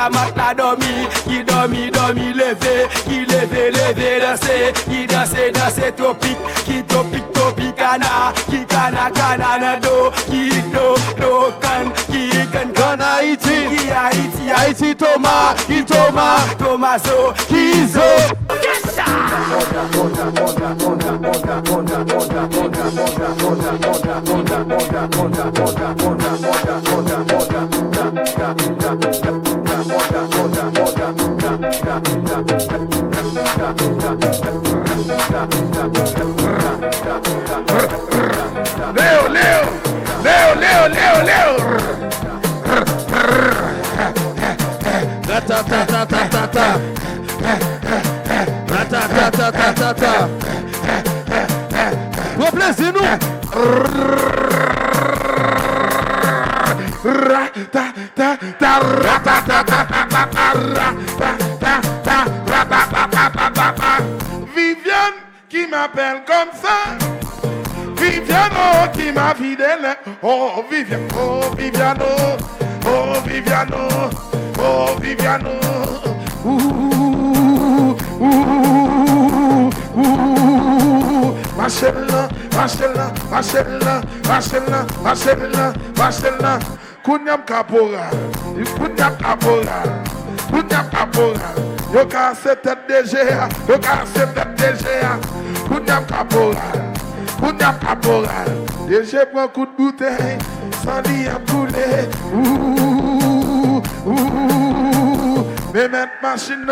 ta matelas dormi, qui dormi, dormi, levé, qui levé, levé, dansé, qui dansé, dansé, topic, qui topic, topicana, qui cana, cana, nado, qui do, can, qui can, Haïti, qui Haïti, Haïti, Thomas, qui Thomas, Thomaso, qui zo. Léo. Gros plaisir nous. Viviane qui m'appelle comme ça. Viviane oh, qui m'a fidèle. Oh Viviane, oh Viviane, oh Viviane, oh Viviane. Marcella, Kunyam Caporal, yo ka se tête DGA, Kunyam Caporal, DG prend coup de bouteille, sans lit à couler, me mettre machine.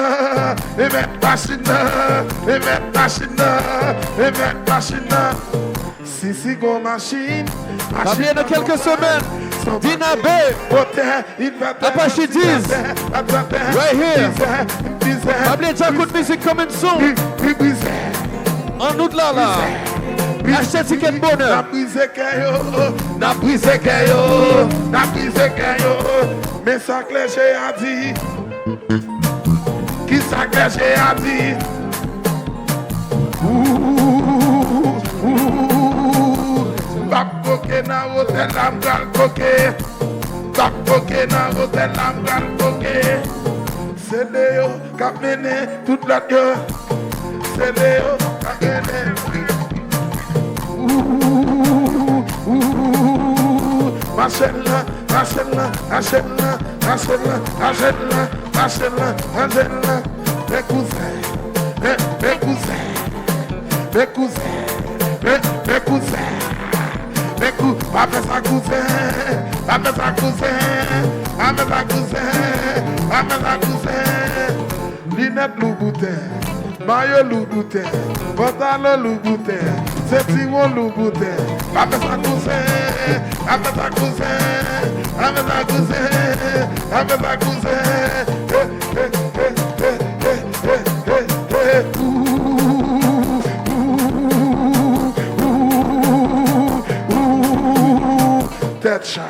Si go machine. Ça vient de quelques semaines. Dina B. Apache 10. Right here. Abli Jacoud Music coming soon. En août là. Achetez ticket bonheur. Na brise kayo. Mais ça cléché a dit. Qui ça cléché a dit. Bap koke na hotel amgal koke. C'est Léo qui a mené toute la gueule. C'est Léo qui a mené. Marcella. Mes cousins. Papa sa cousin. Linette Louboutin, Mayo Louboutin, pantalon Louboutin, Ceinturon Louboutin. Papa sa cousin. That shot.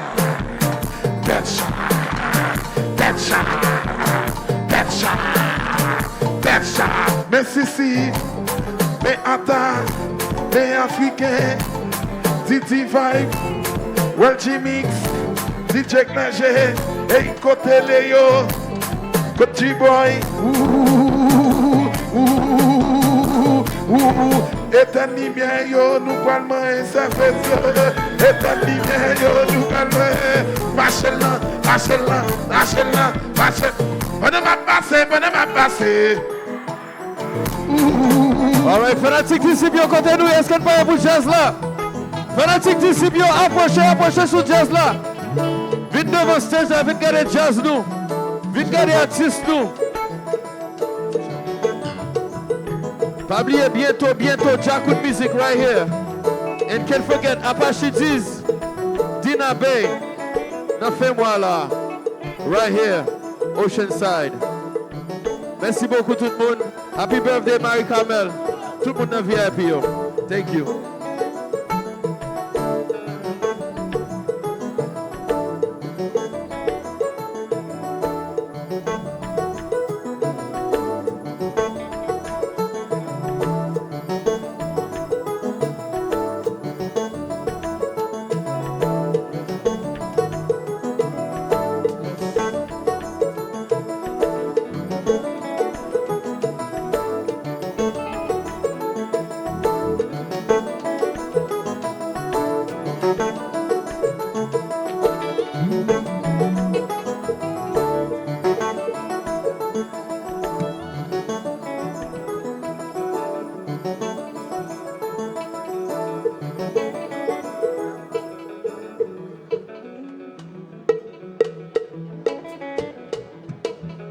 Mais si, mais attends, mais africain, Didi Vibe, Welchi Mix, DJ Knage, et côté Léo, côté Boy, éternel bien yo, nous parlons et ça fait ça. Éternel bien yo, nous parlons. Marcella. Bonne m'a passé. Alright, fanatique d'ici bien côté nous, est-ce qu'on peut pour jazz là? Fanatique d'ici bien, approchez sur jazz là. Vite devant stage là, vite garder jazz nous. Vite garder artistes nous. Pas oublier bientôt, Jacoud Music right here. And can't forget Apache 10, Dina Bay. N'a fait moi là. Right here, Oceanside. Merci beaucoup tout le monde. Happy birthday, Marie Carmel. Tout le monde dans VIP. Thank you.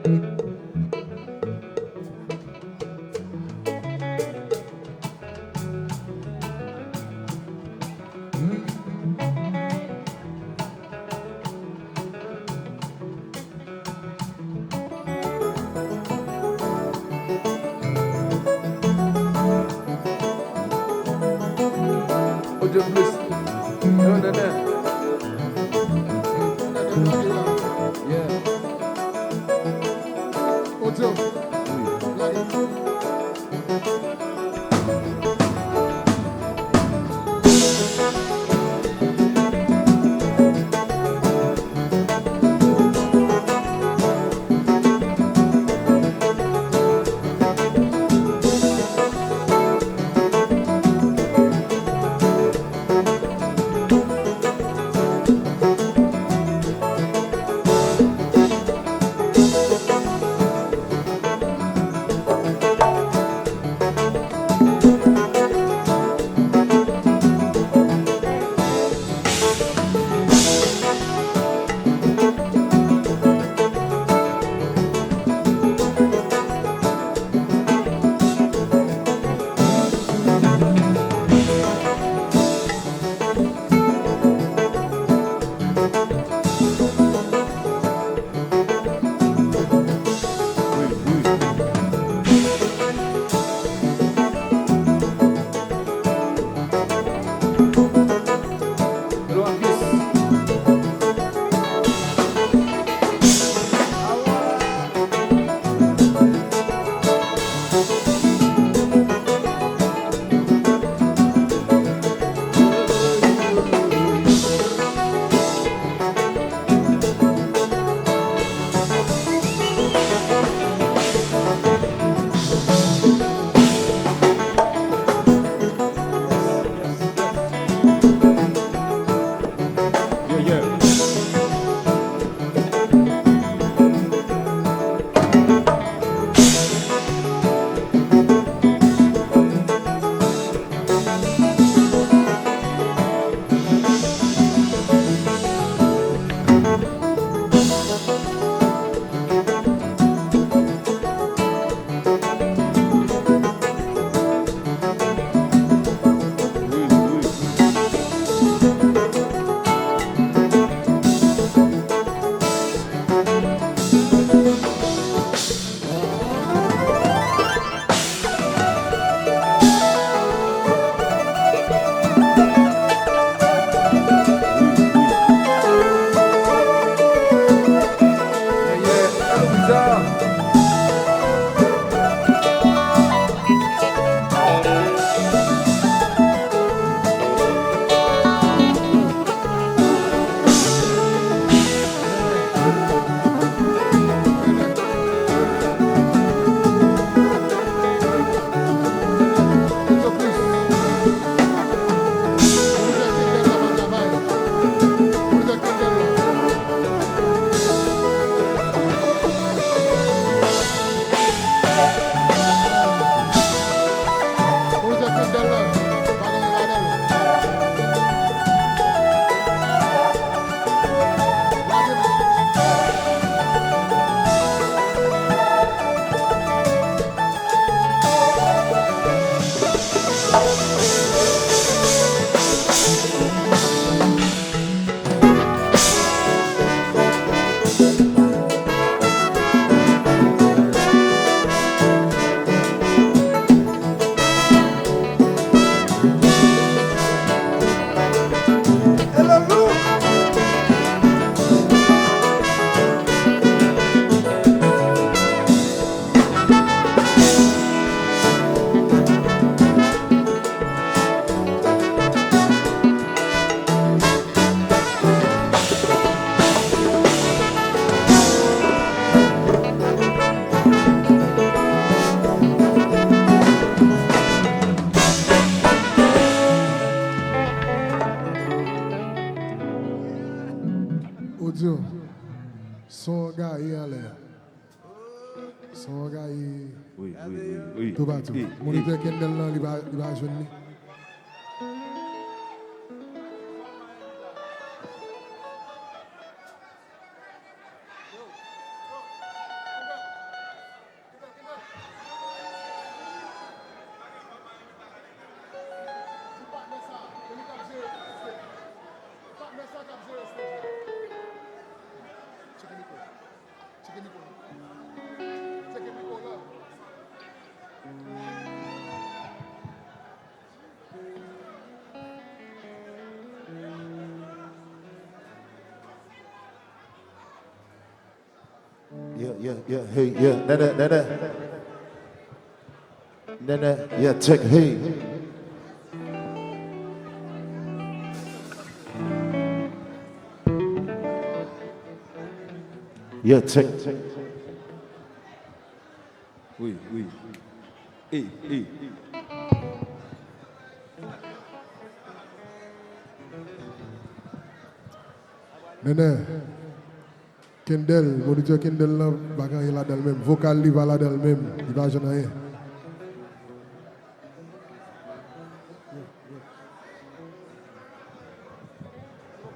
Audio plus. No, no, no. Yeah. Audio. Audio, son gars est en l'air. Son gars est. Oui, oui, oui, oui. Tout partout. Moniteur Kendall, là, il va jouer. Yeah, hey, yeah, Nana, yeah, check, hey. Yeah, check. Oui. Hey. Nene, Kendall, moniteur Kendall là, bagan il a dans le même, vocal il va là dans le même, il va jamais rien.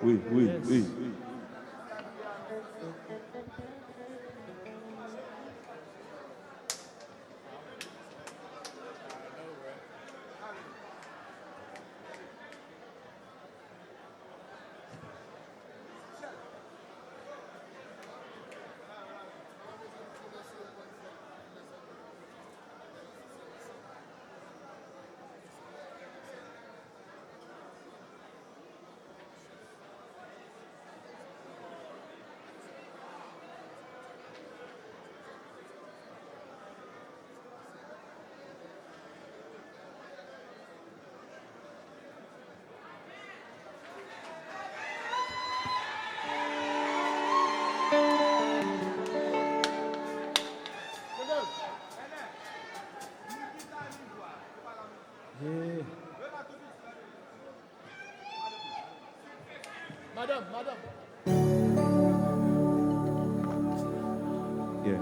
Oui. Madame. Yeah.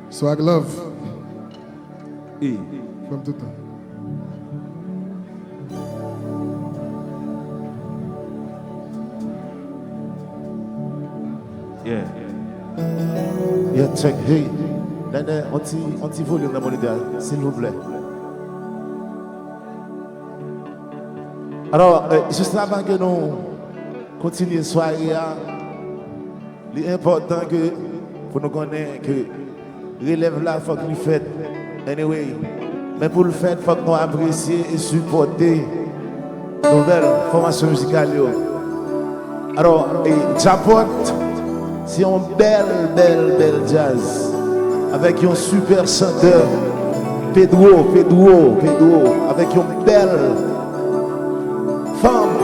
Swag love, Hey. comme tout le temps. Yeah. Yeah, check, hey. Nana, anti-volume dans mon idéal, s'il vous plaît. Alors, juste avant que nous continuions la soirée, il est important que pour nous connaître que relève là, il faut que nous fassions. Anyway, mais pour le faire, il faut que nous apprécions et supporter nos nouvelles formations musicales. Alors, Japot, c'est un bel jazz avec un super chanteur, Pedro, avec une belle femme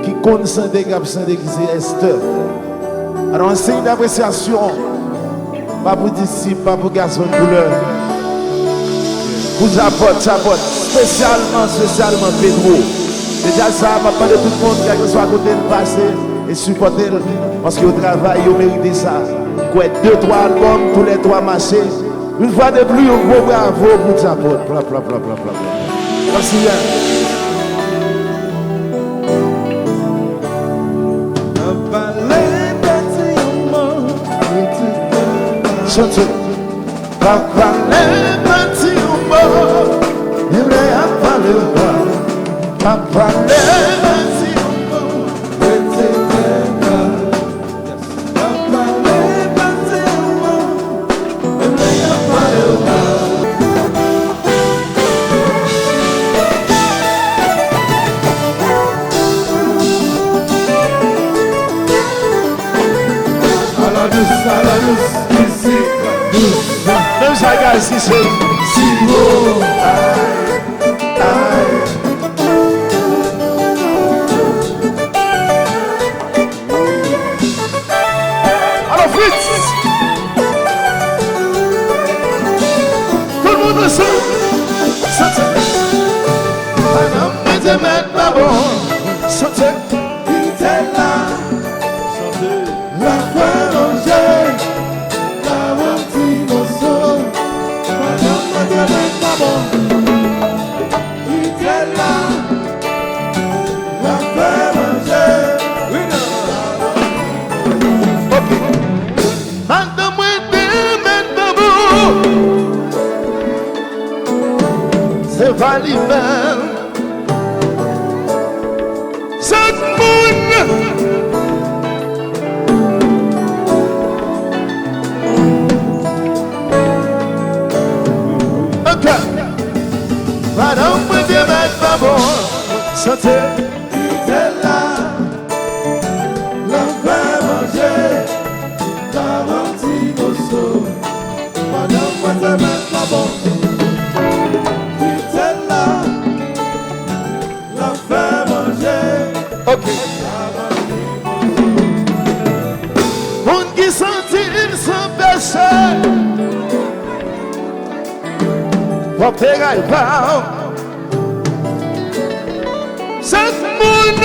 qui connaît chanter, qui c'est Esther. Alors, un signe d'appréciation, pas pour disciples, pas pour garçons de couleur. Pour Japot, spécialement Pedro. Déjà, ça va pas de tout le monde, quel que soit à côté de passé, et supporter, parce que au travail, ils méritent ça. Quoi, 2-3 albums, tous les 3 marchés. Une fois de plus, un gros bravo pour Japot. Merci bien. Chante, papa les petits mots, il me a parlé papa les petits mots, petit papa les petits mots, il me a parlé. À la douce, ici. Même ça, gars, ici, c'est si beau. Alors, Fritz, tout le monde ensemble. Un homme qui te met pas bon. Chantez, il était là. La foi en Dieu. C'est pas l'hiver. Cette moune Chantez. T'es là, l'on fait manger, t'as menti au saut, madame, moi t'es même pas bon. T'es là, l'on fait manger, ok. On qui sentit sans péché, pour périr pas. Chaque monde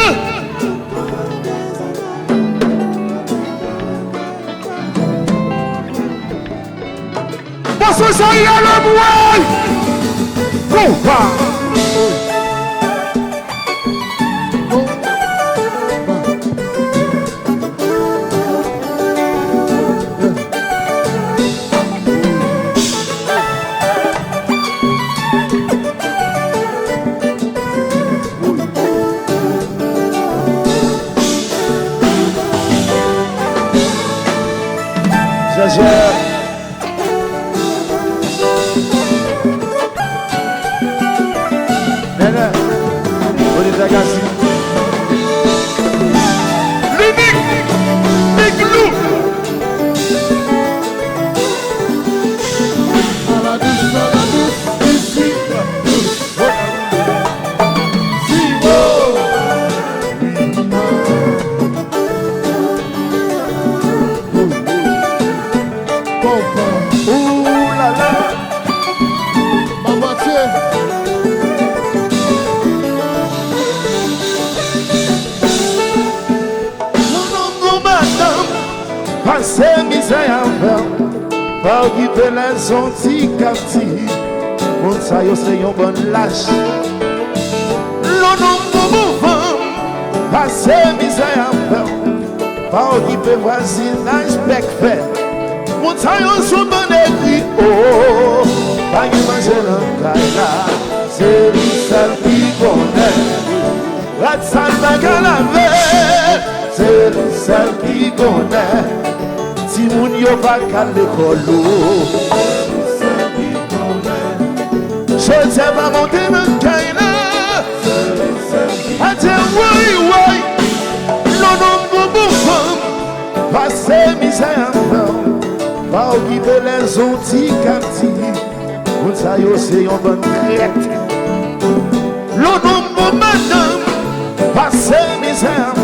parce que ça y a le bois pourquoi c'est misère par qui peut les sentir captifs. Mon ça yo c'est un bon lâche. Le nom de mouvement, passer misère par qui peut voisinage bec fait. Mon ça yo sont bon écrit. Oh, pas qui manger dans caïla, c'est lui seul qui connaît. La salle bagarre c'est lui seul qui connaît. Si moun yo va qu'à l'école, je sais pas monter dans caïla. A dire oui, oui, le nom de mouvement, passer misère, pas occuper les outils captifs. On s'a yo c'est un bon crête. Le nom de madame, passer misère,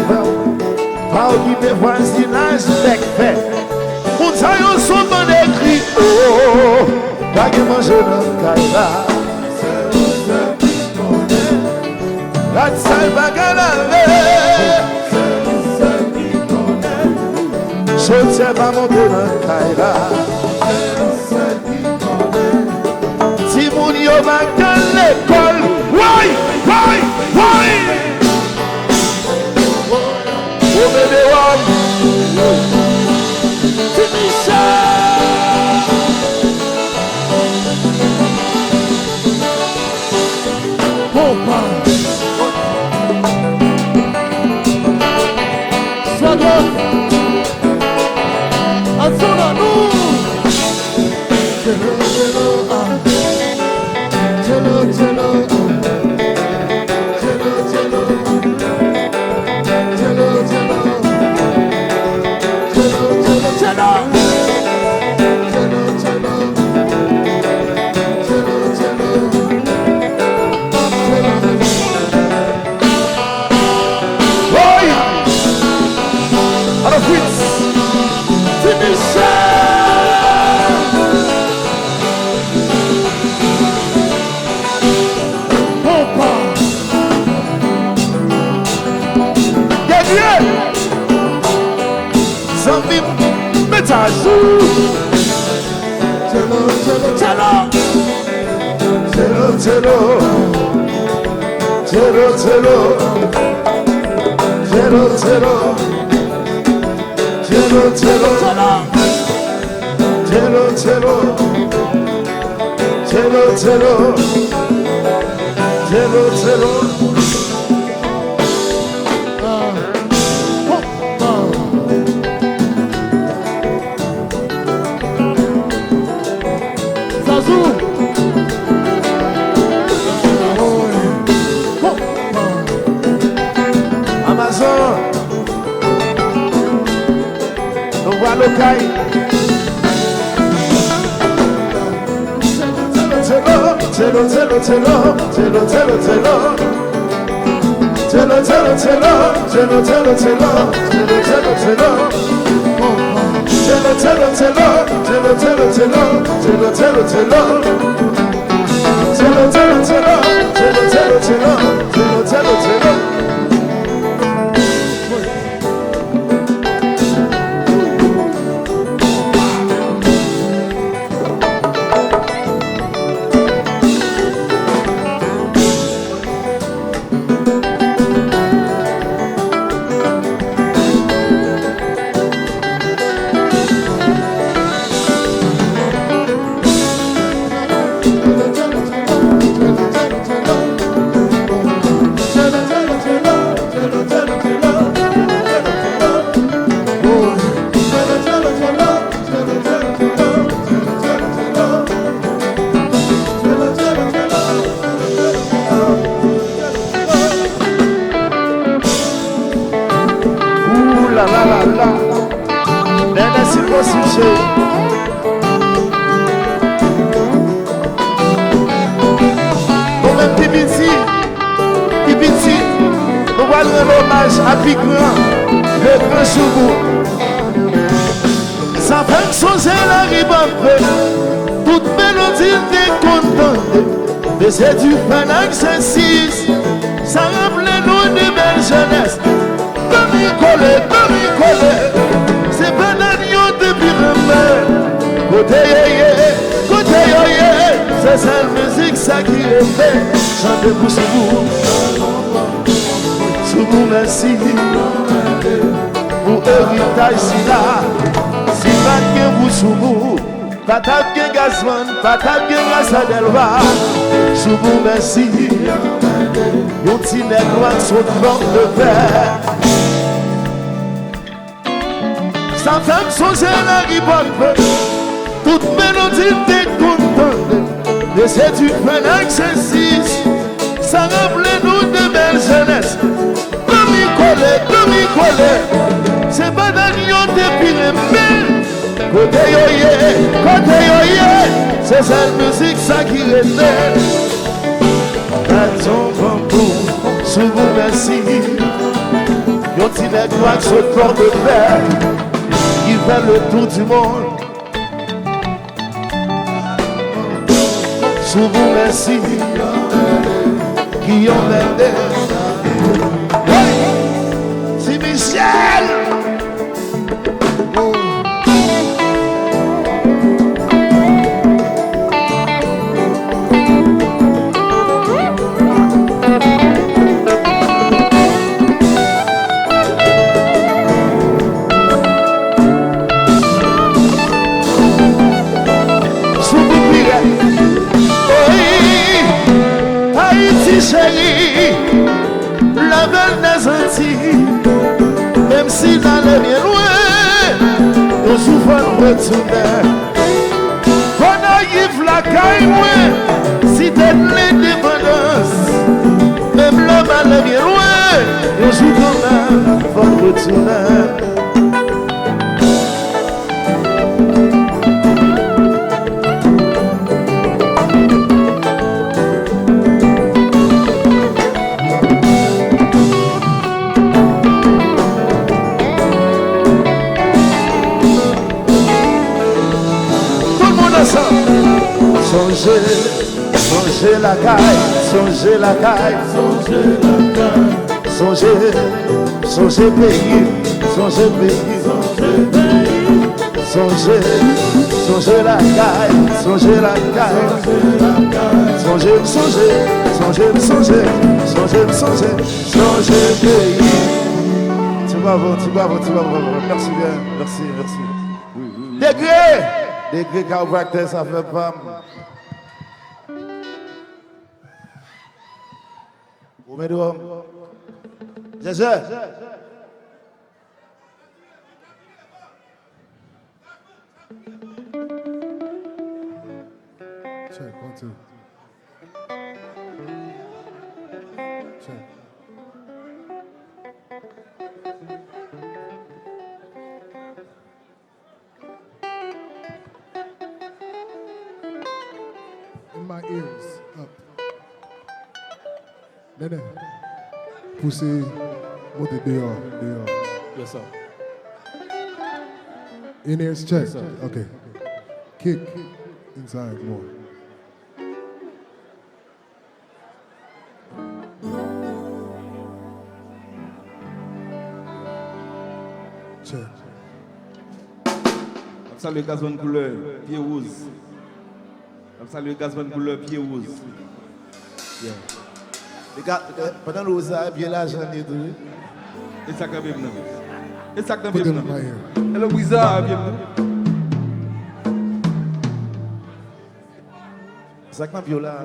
pas occuper voisinage bec fait. On s'a yo son bon écrit. Oh, pas que manger dans caïla. La salle bagarre, je ne sais pas monter dans caïla. Si mon yo va dans l'école, oui, oui, oui. Oh bébé, c'est Michel. Oh, locaille. Telo, telo, telo, telo, telo, telo. Telo, telo, telo, telo, telo, telo, telo, telo, telo. Telo, telo, telo, telo, telo, telo, telo, telo, telo. Telo, telo, telo, telo, telo, telo, telo, telo, telo. C'est du Panac 6, ça rappelle nous de belle jeunesse. Demi-collé, c'est pas d'agneau depuis remède. Côté yoye, c'est cette musique ça qui est fait. Chantez pour sous vous, merci. Pour héritage si là, si pas que vous sous vous. Patate bien gazman, patate bien gazadelva. Sous vous merci. Yon ti nèg loin son bord de fer. Sa femme son la ribote. Toute mélodie t'es contente. Et c'est du Panac 6. Ça rappelle nous de belle jeunesse. Demi-collé, c'est pas d'agneau depuis les mains. Côté yoye, c'est cette musique ça qui résonne. Attends bambou, sous vous merci. Yon ti nèg noir sur le corps de fer, qui fait le tour du monde. Sous vous merci, qui ont aidé. C'est Michel. Chérie, la belle des Antilles, même si d'aller bien loin, on souffre de retourner. Qu'on arrive la caille, si t'es l'indépendance, même l'homme allait bien loin, on joue quand même, faut retourner. Songez la caille, songez la caille, songez pays, songez pays, songez la caille, songez la caille, songez pays. Tu vas voir, merci bien, merci. Degré chiropracteur, ça fait pas. Où est-ce que Jésus. Check, 1, 2. Check. my ears up. Nene, poussez, montez dehors. Yes, sir. In ears check. Okay. Kick inside more. Check. Salut gazon couleur, pied rose. Salut gazon couleur, pied rose. Les gars, pendant le rosa, bien l'argent et tout. Et ça quand même. Et ça quand Put it in même. my ear. Et le wizard bien. Ça quand viola,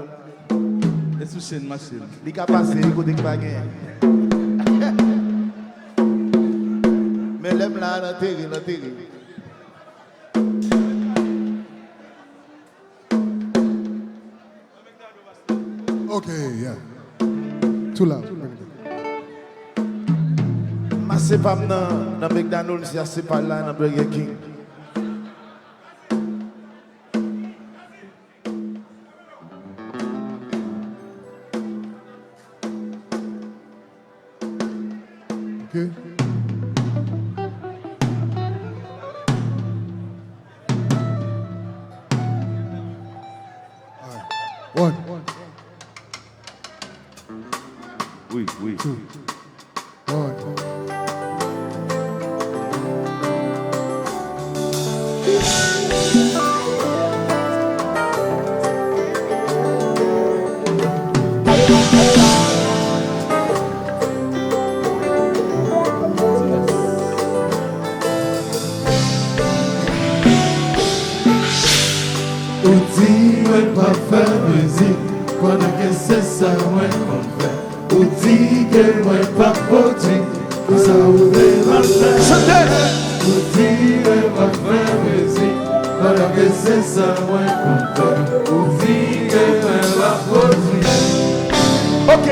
Et sous chaîne machine. les gars passent, ils côté que pas gain. Mais l'aime là, dans terre. Okay, yeah. Too loud. Ma c'est pas dans McDonald's, c'est pas là dans Burger King. Okay. All right. One, Oui. two, one. Ou di mwen pa fè müzik, konan ke se sa mwen kon fè. Ou di ke mwen pa poti, pou sa ou devan fè. Ou di mwen pa fè müzik, konan ke se sa mwen kon fè. Ou di ke mwen pa poti. Ok.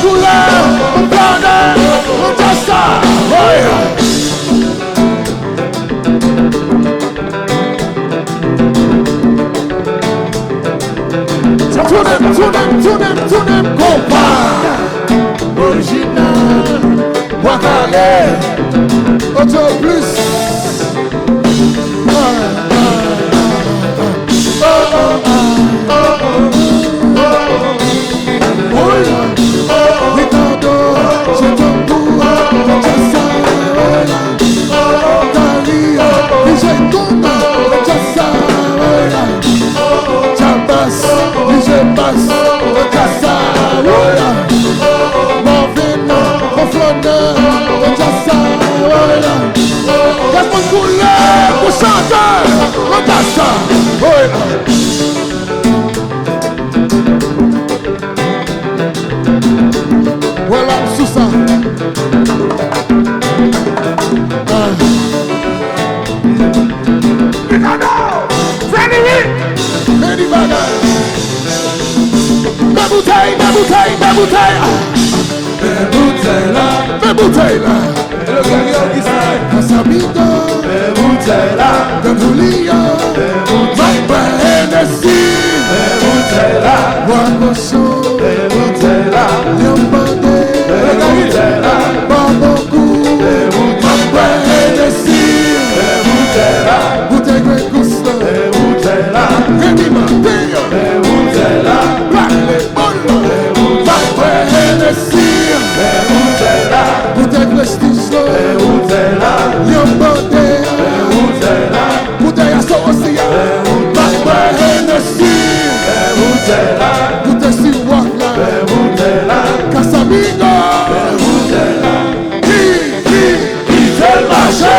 couleur, mon planète, mon tassa. Tout nem, compas. Original, Wakale, Auto Plus. Voilà, sous ça. Fais bouteille là. Le camion qui s'arrête. Casamigo. Fais bouteille là. De Boulia. Hennessy. Fais bouteille là. Wagoso. Fais bouteille là. Yambande. Fais bouteille là. Baboku. Fais bouteille là. Hennessy. Fais bouteille là. Bouteille Grey Goose. Fais bouteille là. Rémi Martin. Fais bouteille là. Black Lemon. Hennessy. Fais bouteille là. Bouteille Prestige. Fais bouteille là. Yambande. Fais bouteille là. Bouteille Associa. Black Hennessy. Fais bouteille là. Bouteille Siwak là. Fais bouteille là. Casamigo. Fais bouteille là. Qui fait le marché.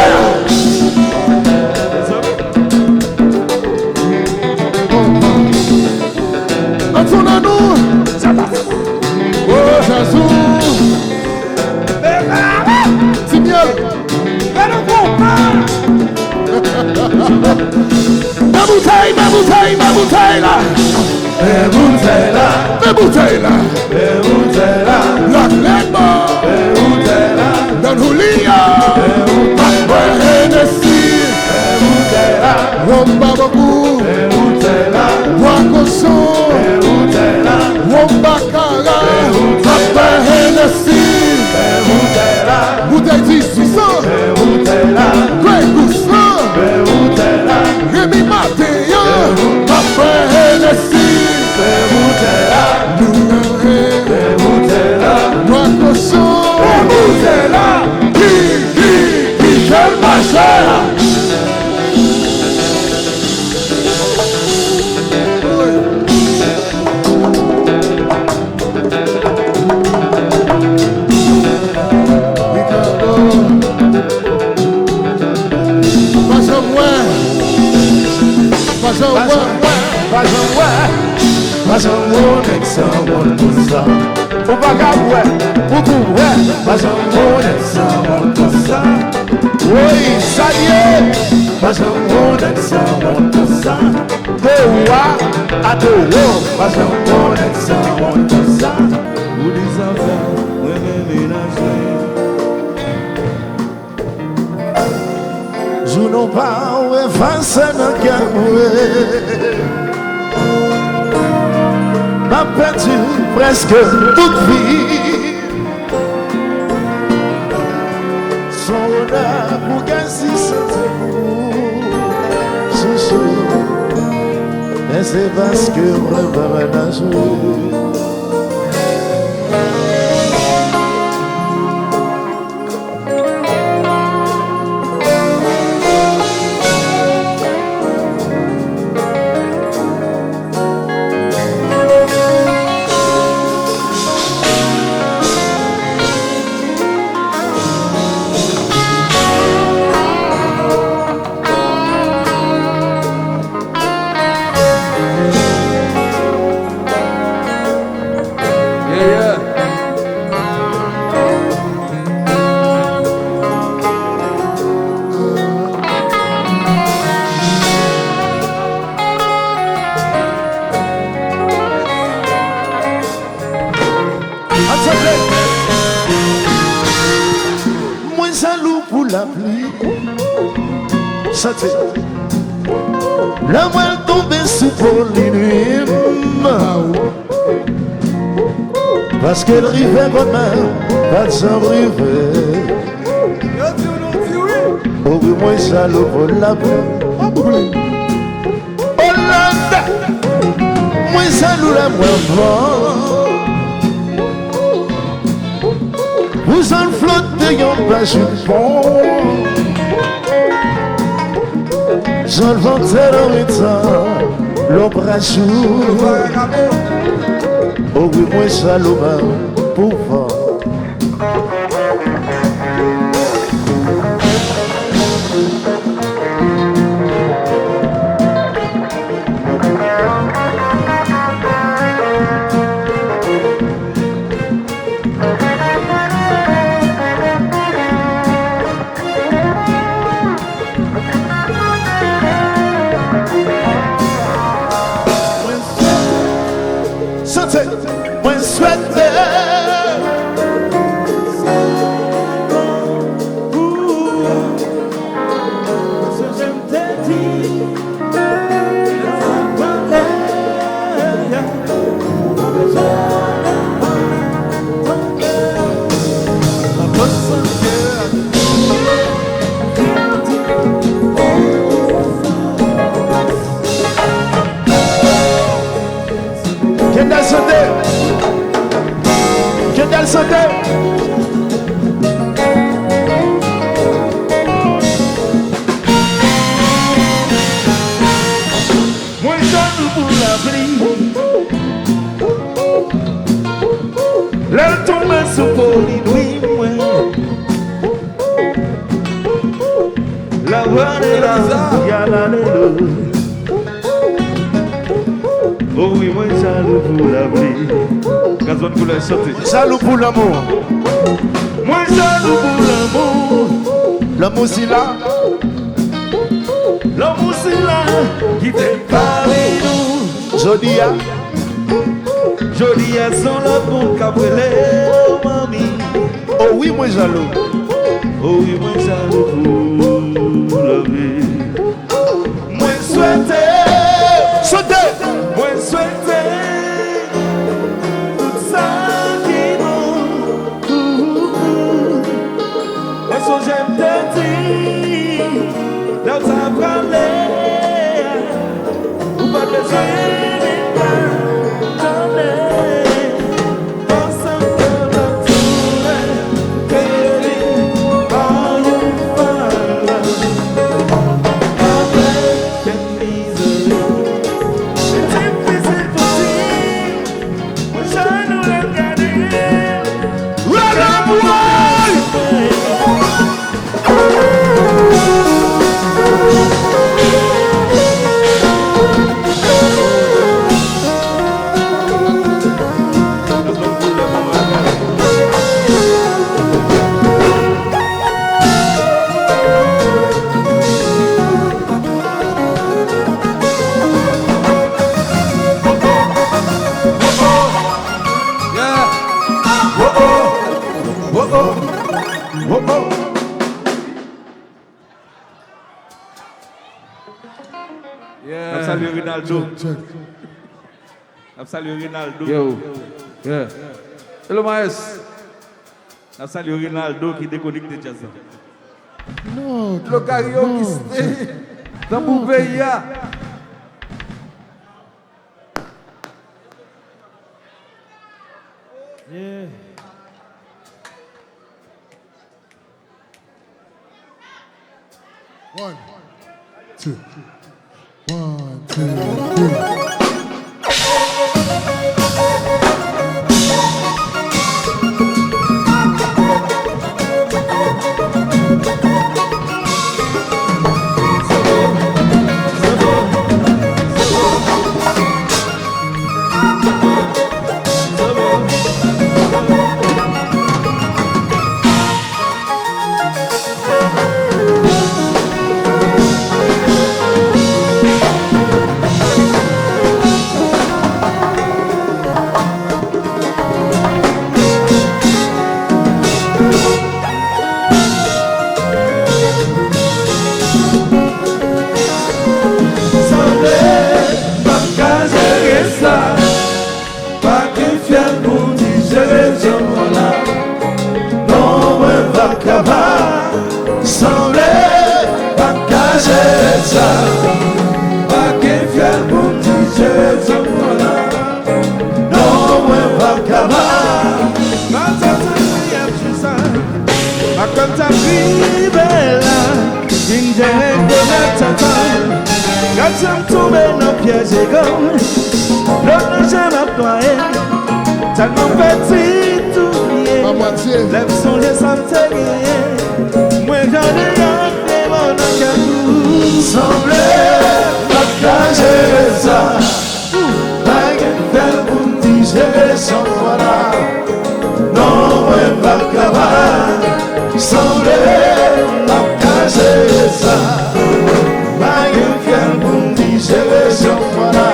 Antonano. Oh, Jazou. Signal. Ma bouteille là. Fais bouteille là. Fais bouteille là. Fais bouteille là. Black Lemon. Fais bouteille là. Don Julia. Hennessy. Fais bouteille là. Womba Babu. Fais bouteille là. Wakoso. Fais bouteille là. Womba Kara. Hennessy. Fais bouteille là. Bouteille 1800. Fais bouteille là. Grey Goose. Fais bouteille là. Rémi Martin. Hennessy. Fais bouteille là. Fais bouteille là. Wakoso. Fais bouteille là. Qui fait le marché. Mas amor é que são outros o vagabué, o bué. Mas amor é que são outros oi, salie. Mas amor é que são outros doa, adoou. Mas amor é que são outros o desafio, o ememinagem. Je n'en parle face à nos cœurs. M'a perdu presque toute vie. Son honneur pour quasi chouchou. Et c'est parce que vraiment un jour. Moi jaloux pour la pluie. Chantez. La voile tombée sous Pauline. Parce qu'elle rivait comme pas sans river. Oh oui, moi jaloux pour la pluie. Hollande. Moi jaloux la moi. Vous en flottez en bas du pont. J'en vantais dans le temps, l'ombre à jour. Oh oui, moi jaloux pour voir. Moi souhaite Kendall sauter. Moi jaloux pour la pluie. L'elle tombe sous Pauline, oui, moi. La voix est là, y'a la nélo. Oh oui, moi jaloux pour la pluie. Gazon pour la chanter. Jaloux pour l'amour. Moi jaloux pour l'amour. L'amour c'est là. L'amour c'est là. Qui t'aime parler nous. Jodia. Jodia sont là pour cabrele, oh mamie. Oh oui, moi jaloux. Oh oui, moi jaloux pour la vie. Moi souhaiter. Sauter. Moi souhaiter. J'aime te dire, là où ça va aller, ou pas besoin de t'enlever, pensant que la tour est par une femme, avec une miserie, c'est difficile pour dire, moi je nous l'ai gardé, Salut Ronaldo. Salut Ronaldo. Yo. Yeah. Hello, Maes. Salut Ronaldo qui déconnecte jazz. Non, Le karaoke dans mon pays. Yeah. One, two. 1, 2, 3. semblé pas cacher ça. Pas qu'un fier pour dire ce mot-là. Non, moi pas capable. Quand ça te fait tout ça, pas comme ta vie belle là. Une directe de ta quand j'aime tomber dans le piège et gomme, l'autre j'aime employer. Tellement petit tout lié. Lève son les santé. Moi j'en ai gardé mon encadou. Semblait pas cacher ça. Pas qu'un faire pour me dire sans voilà. Non, moi pas capable. Semblait pas cacher ça. Pas qu'un faire pour me dire sans voilà.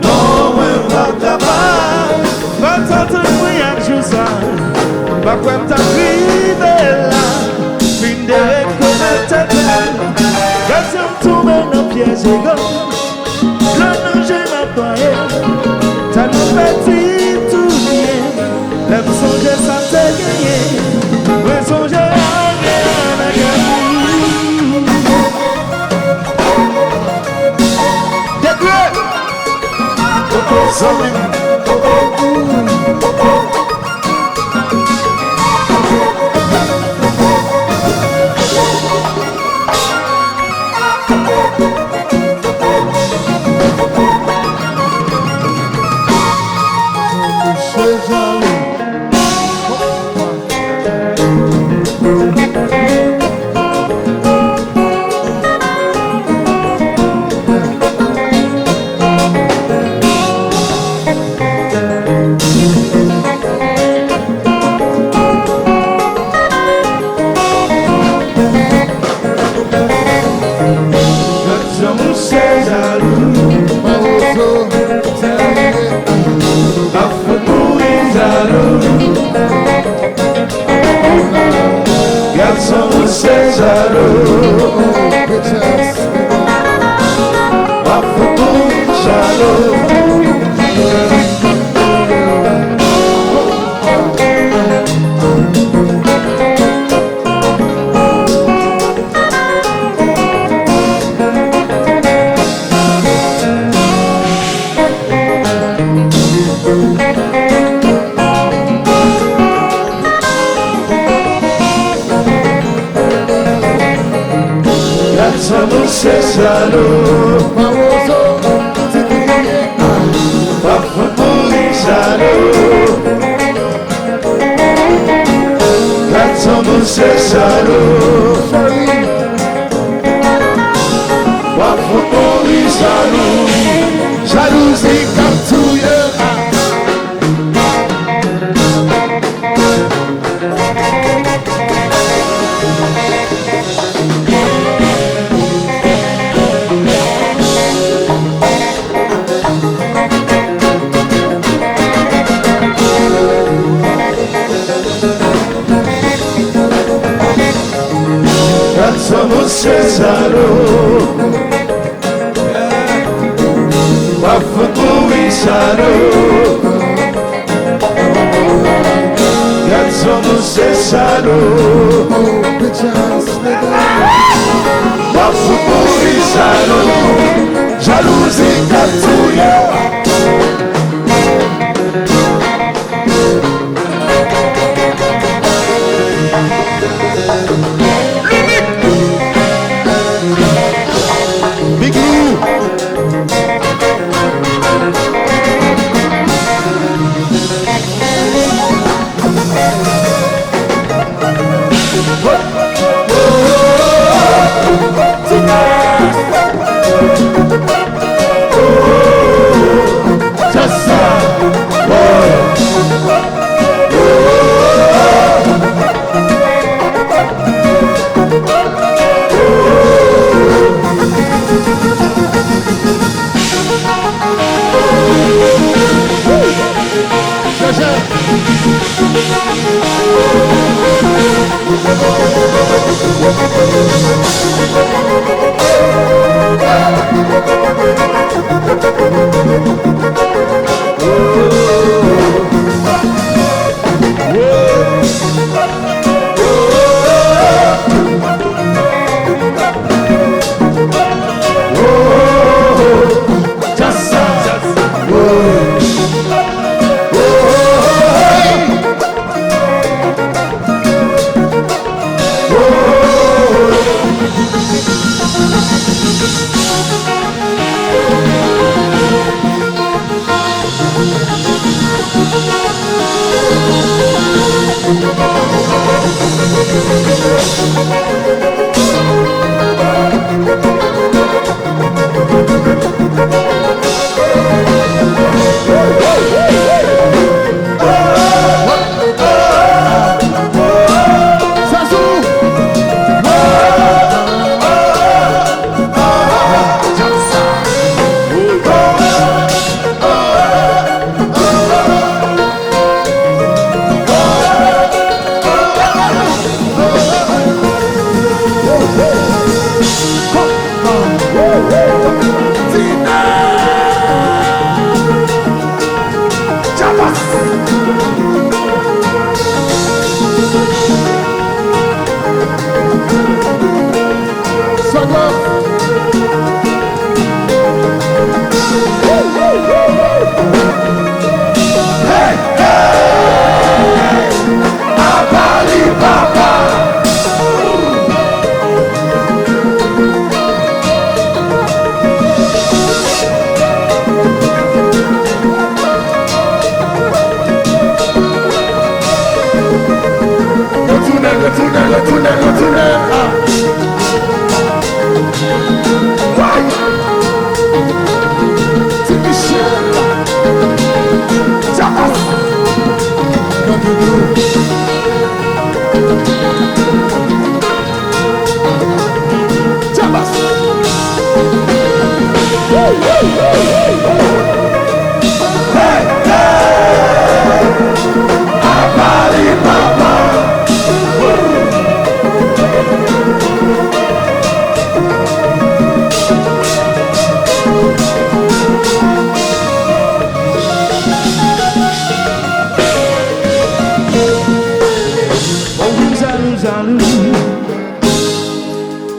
Non, moi pas capable. Pas tant de moyens de ça. Pas comme ta vie belle là. Fin de reconnaître. Quand tu me tombes dans le piège et gomme, le danger m'a toyé. Tellement petit tout bien. Lève songer ça t'est gagné. Ouais songer à gagner. Get ready.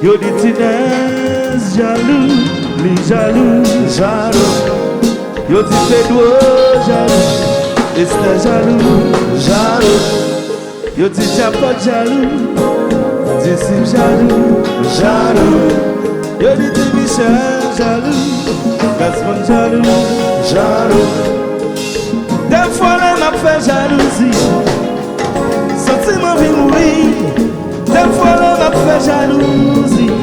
Yo dit tinez jaloux, li jaloux, jaloux. Yo dit Pedro jaloux, Esther jaloux, jaloux. Yo dit Chapa jaloux, Dissim jaloux, jaloux. Yo dit Michel jaloux, Gaspard jaloux, jaloux. Des fois les m'a fait jalousie, sentiment vie mourir. Des fois l'homme a fait jalousie,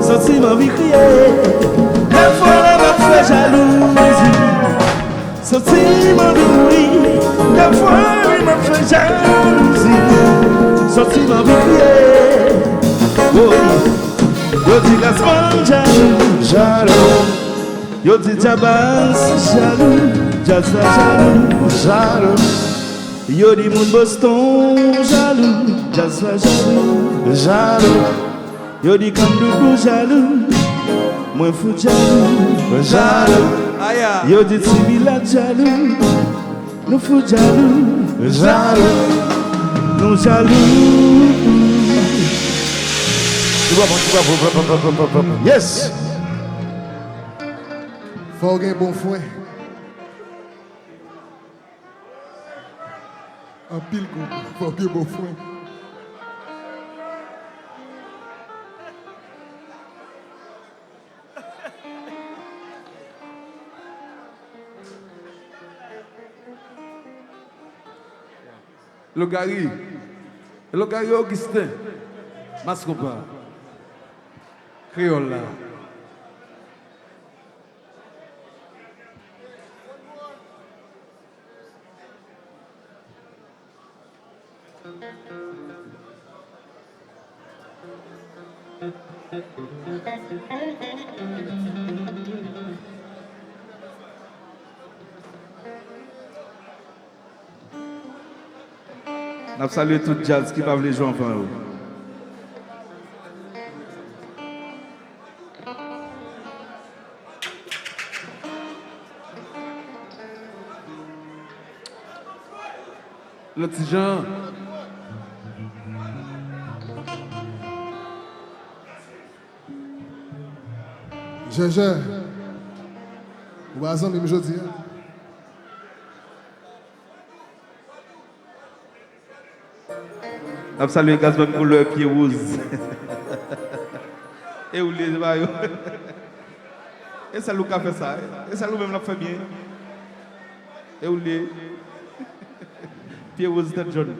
sentiment vie crier. Des fois l'homme a fait jalousie, sentiment vie mourir. Des fois l'homme a fait jalousie, sentiment vie crier. Oh, yo dit Gaspard jaloux, jaloux. Yo dit Jabas jaloux, Jazza jaloux, jaloux. Yo dit moun Boston jaloux, Jazza jaloux, jaloux. Yo dit Kandoudou jaloux, moi fou jaloux, jaloux. Yo dit Sibila jaloux, nous fou jaloux, jaloux. Nous jaloux. Yes. Faut gagner bon foin. Un pile coup, faut gagner bon foin. Le Gary Augustin, Mascopa, Créole là. On salue tout jazz qui va venir jouer enfin. Le petit Jean. Jean, ou à même jeudi. On salue Gaspard pour le pied rouge. Et où les maillots. Et ça nous a fait ça. Et ça nous même l'a fait bien. Et où les. Pierre Winston John.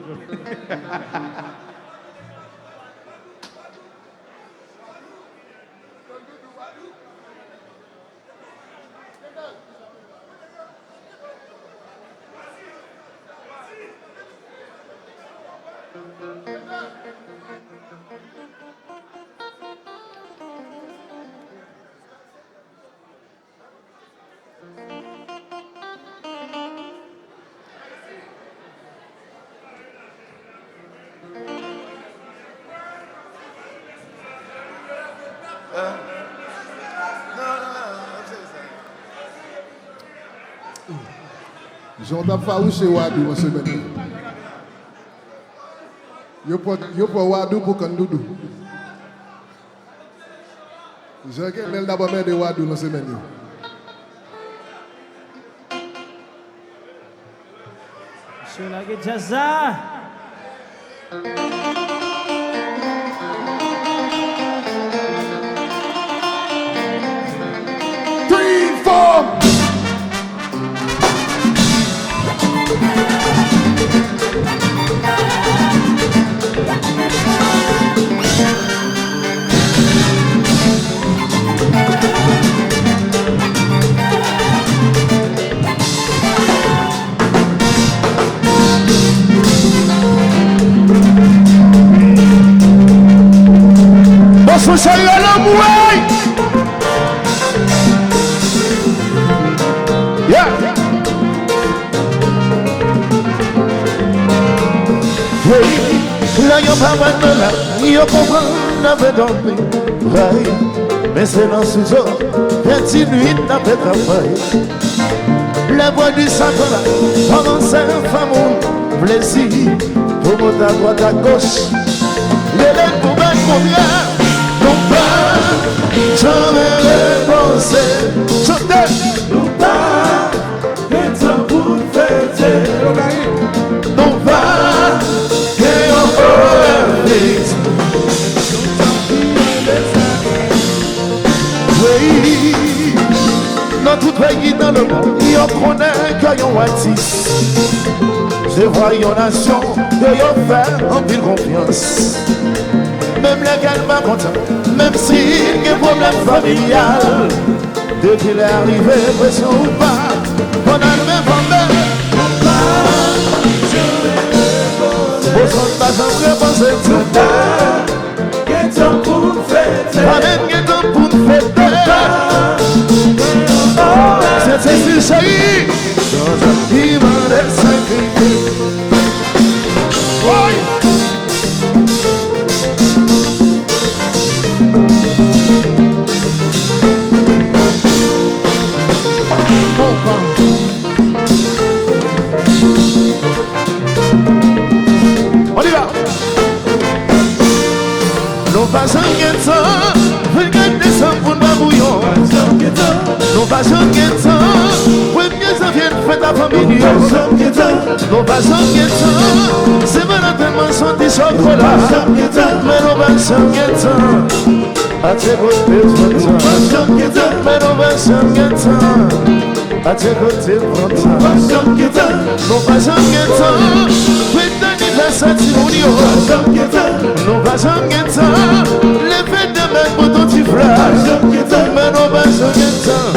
J'en ai pas chez Wadou en semaine. Yo pas Wadou pour Kandoudou. J'ai qu'elle d'abord de Wadou en semaine. Monsieur Laguetjaza. Mais c'est dans ce jour, 28 n'a pas travaillé. La voix du Satan, pendant sa femme, plaisir, pour monter à droite à gauche. L'élève pour battre combien, non pas, jamais repensé. Chantez, non pas, et temps pour fêter. Non pas, et on peut dans tout pays dans le monde, on connaît qu'il y a un artiste. Je vois une nation, de y faire en pile confiance. Même les gars pas contents, même si il y a un problème familial. Depuis qu'il est arrivé, pression ou pas, on a le même problème. On va jamais repenser tout ça. Qu'est-ce qu'on fait? Amen, qu'est-ce qu'on fait? C'est si chéri, dans un divan de sacrifice. On y va. Nous passons un temps, regarde descendre pour nous bouillon. Nous passons un temps, premier ça vient de faire ta famille. Nous passons un temps, c'est pas tellement sorti chocolat. Mais nous passons un temps, à tes côtés printemps. Mais nous passons un temps, à tes côtés printemps. Nous passons un temps, fête d'anniversaire Timounio. Nous passons un temps, les fêtes de même pour ton petit frère. Mais nous passons un temps,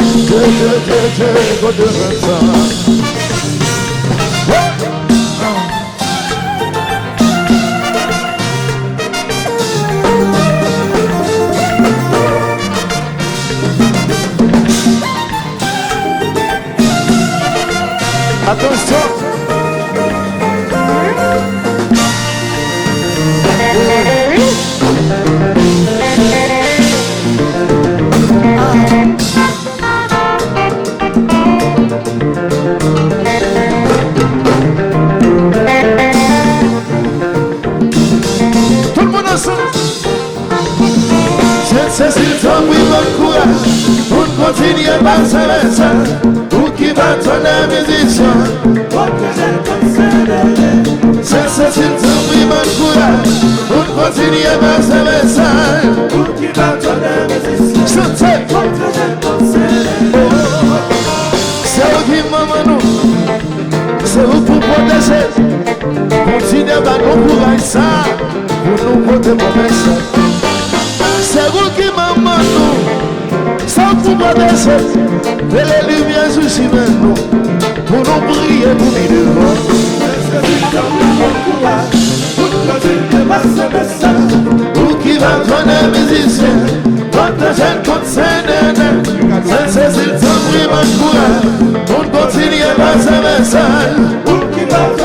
go de 20 ans. Attention. Tout le monde ensemble. C'est si le temps oui bon courage pour continuer par sa pour qui va tourner musicien. C'est le temps oui bon courage pour continuer par sa pour qui va tourner musicien. C'est où qui maman nous, c'est où pour protéger. Seigneur va nous courage ça, pour nous porter mon message. C'est vous qui m'amènez nous, sans pouvoir descendre, et les lumières sous nous, pour nous prier pour nous.